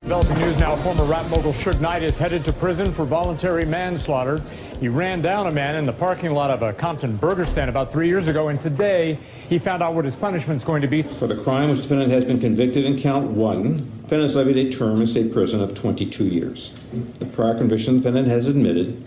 Developing news now, former rap mogul Suge Knight is headed to prison for voluntary manslaughter. He ran down a man in the parking lot of a Compton burger stand about 3 years ago, and today he found out what his punishment's going to be. For the crime, which the defendant has been convicted in count 1, the defendant is levied a term in state prison of 22 years. The prior conviction the defendant has admitted.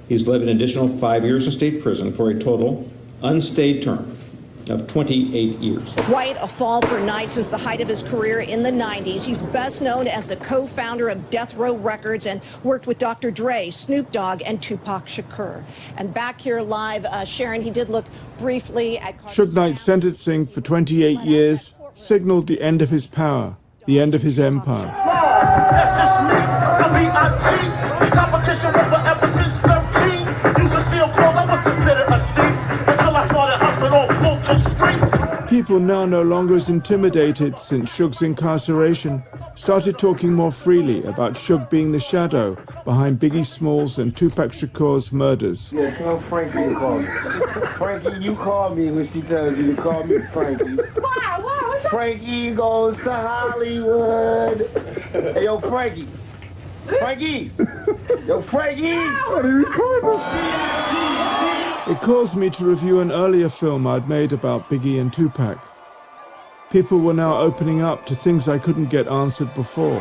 He's levied an additional 5 years in state prison for a total unstayed term of 28 years. Quite a fall for Knight since the height of his career in the 90s. He's best known as the co-founder of Death Row Records and worked with Dr. Dre, Snoop Dogg, and Tupac Shakur. And back here live, Sharon, he did look briefly at... Suge Knight's sentencing for 28 years signaled the end of his power, the end of his empire. People now no longer as intimidated since Suge's incarceration started talking more freely about Suge being the shadow behind Biggie Smalls and Tupac Shakur's murders. Yeah, tell Frankie to call me. Frankie, you call me when she tells you to call me Frankie. Why? Frankie goes to Hollywood. Hey, yo, Frankie. Frankie. Yo, Frankie. It caused me to review an earlier film I'd made about Biggie and Tupac. People were now opening up to things I couldn't get answered before.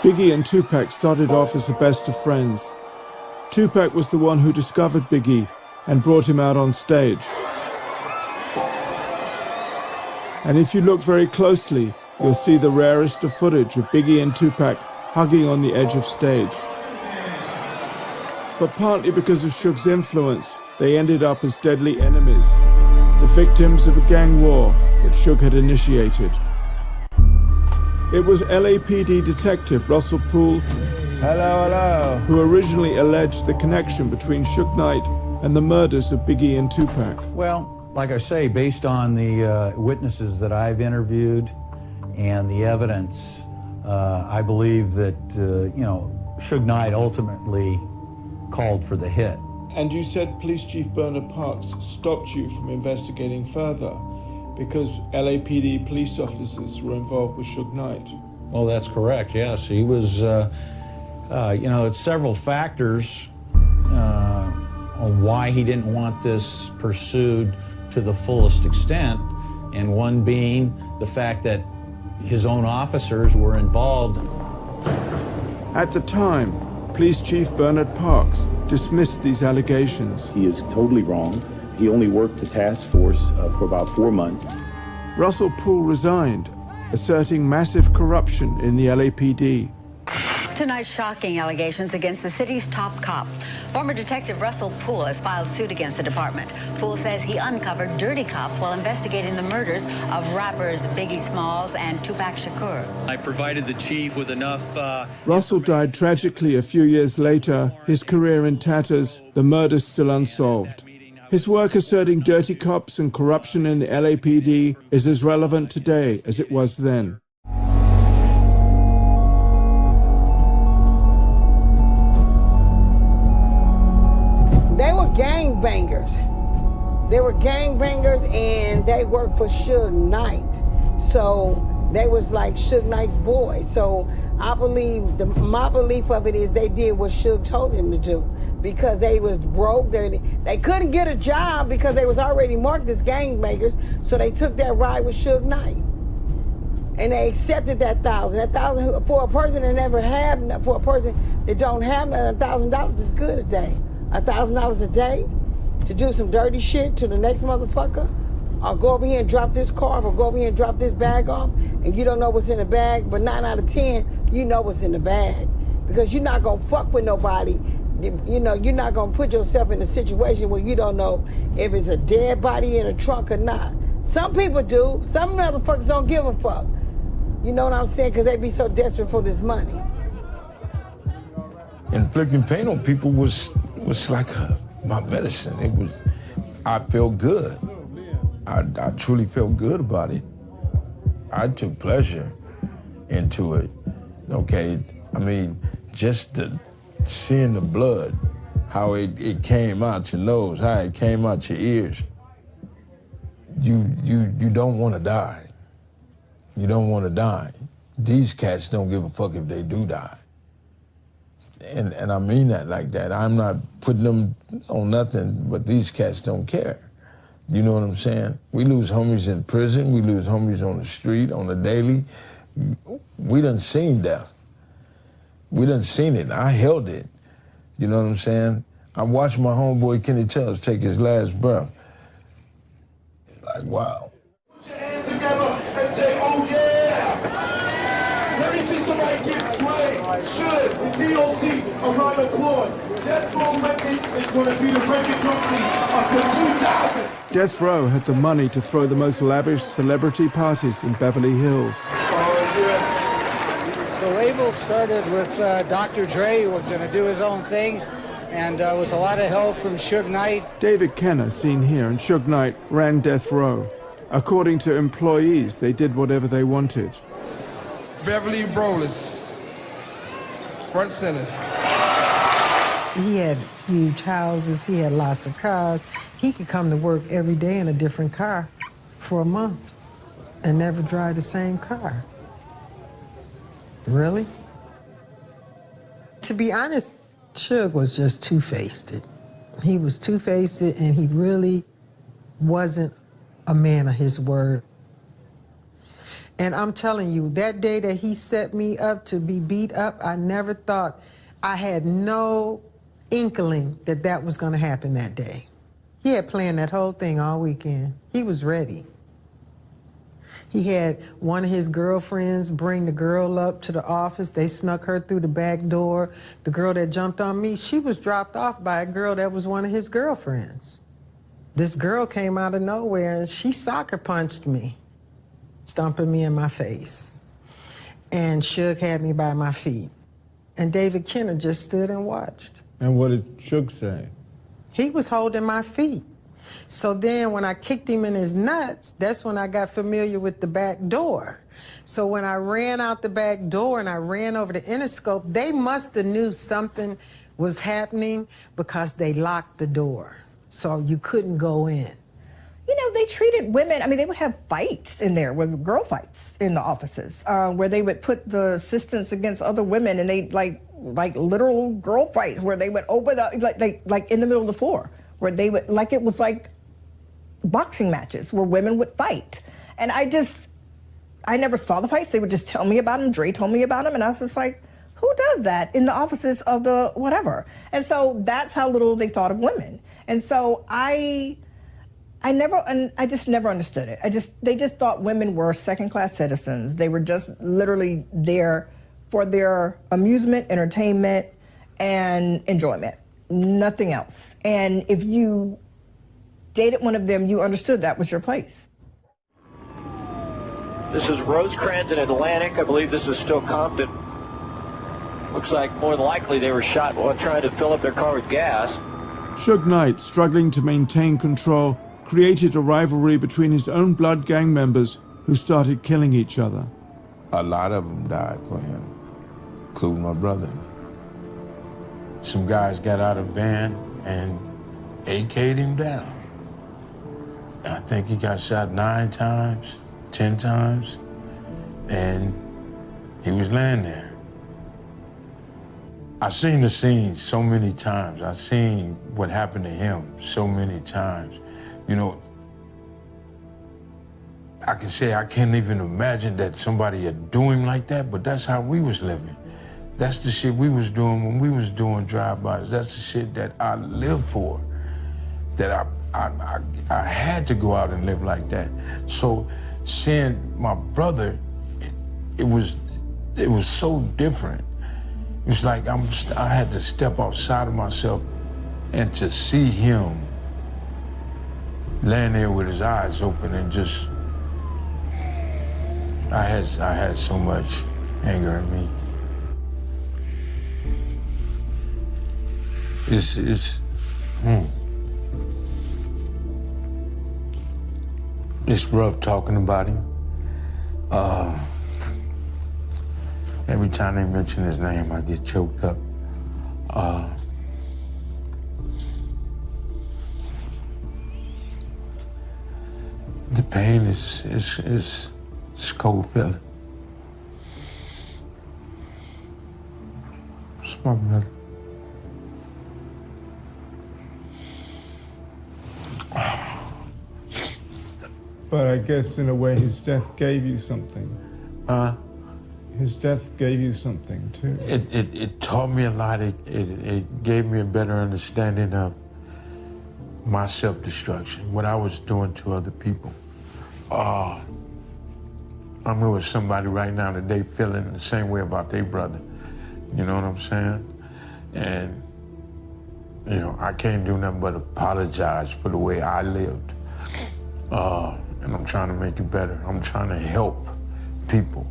Biggie and Tupac started off as the best of friends. Tupac was the one who discovered Biggie and brought him out on stage. And if you look very closely, you'll see the rarest of footage of Biggie and Tupac hugging on the edge of stage. But partly because of Suge's influence, they ended up as deadly enemies, the victims of a gang war that Suge had initiated. It was LAPD detective Russell Poole who originally alleged the connection between Suge Knight and the murders of Biggie and Tupac. Well, like I say, based on the witnesses that I've interviewed and the evidence, I believe that, Suge Knight ultimately called for the hit. And you said Police Chief Bernard Parks stopped you from investigating further because LAPD police officers were involved with Suge Knight. Well, that's correct, yes. He was, it's several factors on why he didn't want this pursued to the fullest extent, and one being the fact that his own officers were involved. At the time, Police Chief Bernard Parks dismissed these allegations. He is totally wrong. He only worked the task force for about 4 months. Russell Poole resigned, asserting massive corruption in the LAPD. Tonight's shocking allegations against the city's top cop. Former Detective Russell Poole has filed suit against the department. Poole says he uncovered dirty cops while investigating the murders of rappers Biggie Smalls and Tupac Shakur. I provided the chief with enough... Russell died tragically a few years later, his career in tatters, the murders still unsolved. His work asserting dirty cops and corruption in the LAPD is as relevant today as it was then. Gangbangers. They were gangbangers and they worked for Suge Knight. So they was like Suge Knight's boys. So I believe, my belief of it is they did what Suge told them to do because they was broke. They couldn't get a job because they was already marked as gangbangers. So they took that ride with Suge Knight. And they accepted that $1,000 for a person that never have, for a person that don't have $1,000 is good a day. $1,000 a day to do some dirty shit to the next motherfucker? Or go over here and drop this car off, or go over here and drop this bag off, and you don't know what's in the bag, but 9 out of 10, you know what's in the bag. Because you're not gonna fuck with nobody. You're not gonna put yourself in a situation where you don't know if it's a dead body in a trunk or not. Some people do, some motherfuckers don't give a fuck. You know what I'm saying? Because they be so desperate for this money. Inflicting pain on people was like my medicine. I felt good. I truly felt good about it. I took pleasure into it, okay? I mean, just seeing the blood, how it came out your nose, how it came out your ears. You don't want to die. You don't want to die. These cats don't give a fuck if they do die. And I mean that like that. I'm not putting them on nothing, but these cats don't care. You know what I'm saying? We lose homies in prison. We lose homies on the street, on the daily. We done seen death. We done seen it. I held it. You know what I'm saying? I watched my homeboy Kenny Tubbs take his last breath. Like, wow. Put your hands together and say, oh yeah! Let me see somebody get Dre, Suge, the DOC a round of applause. Death Row Records is going to be the record company of the 2000s. Death Row had the money to throw the most lavish celebrity parties in Beverly Hills. Oh, yes. The label started with Dr. Dre, who was going to do his own thing, and with a lot of help from Suge Knight. David Kenner, seen here, and Suge Knight ran Death Row. According to employees, they did whatever they wanted. Beverly Brolis, front center. He had huge houses, he had lots of cars. He could come to work every day in a different car for a month and never drive the same car. Really? To be honest, Suge was just two-faced. He was two-faced, and he really wasn't a man of his word. And I'm telling you, that day that he set me up to be beat up, I never thought, I had no inkling that that was going to happen that day. He had planned that whole thing all weekend. He was ready. He had one of his girlfriends bring the girl up to the office. They snuck her through the back door. The girl that jumped on me, she was dropped off by a girl that was one of his girlfriends. This girl came out of nowhere and she soccer punched me, stomping me in my face. And Suge had me by my feet. And David Kenner just stood and watched. And what did Suge say? He was holding my feet. So then when I kicked him in his nuts, that's when I got familiar with the back door. So when I ran out the back door and I ran over the Interscope, they must have knew something was happening because they locked the door. So you couldn't go in. You know, they treated women, I mean, they would have fights in there, girl fights in the offices, where they would put the assistants against other women, and they like literal girl fights where they would open up, like in the middle of the floor, where they would, like it was like boxing matches where women would fight. And I never saw the fights. They would just tell me about them. Dre told me about them, and I was just like, who does that in the offices of the whatever? And so that's how little they thought of women. And so I just never understood it. They just thought women were second-class citizens. They were just literally there for their amusement, entertainment, and enjoyment. Nothing else. And if you dated one of them, you understood that was your place. This is Rosecrans and Atlantic. I believe this is still Compton. Looks like more than likely they were shot while trying to fill up their car with gas. Suge Knight, struggling to maintain control, created a rivalry between his own blood gang members who started killing each other. A lot of them died for him, including my brother. Some guys got out of the van and AK'd him down. I think he got shot 9 times, 10 times, and he was laying there. I've seen the scene so many times. I've seen what happened to him so many times. You know, I can say I can't even imagine that somebody would do him like that, but that's how we was living. That's the shit we was doing when we was doing drive-bys. That's the shit that I lived for. That I had to go out and live like that. So seeing my brother, it was so different. It's like I had to step outside of myself and to see him laying there with his eyes open and just, I had so much anger in me. It's rough talking about him. Every time they mention his name, I get choked up. The pain is It's a cold feeling. It's my brother. But I guess in a way his death gave you something. His death gave you something too. It taught me a lot. It gave me a better understanding of my self-destruction, what I was doing to other people. I'm with somebody right now that they feeling the same way about their brother. You know what I'm saying? And, you know, I can't do nothing but apologize for the way I lived. And I'm trying to make it better. I'm trying to help people.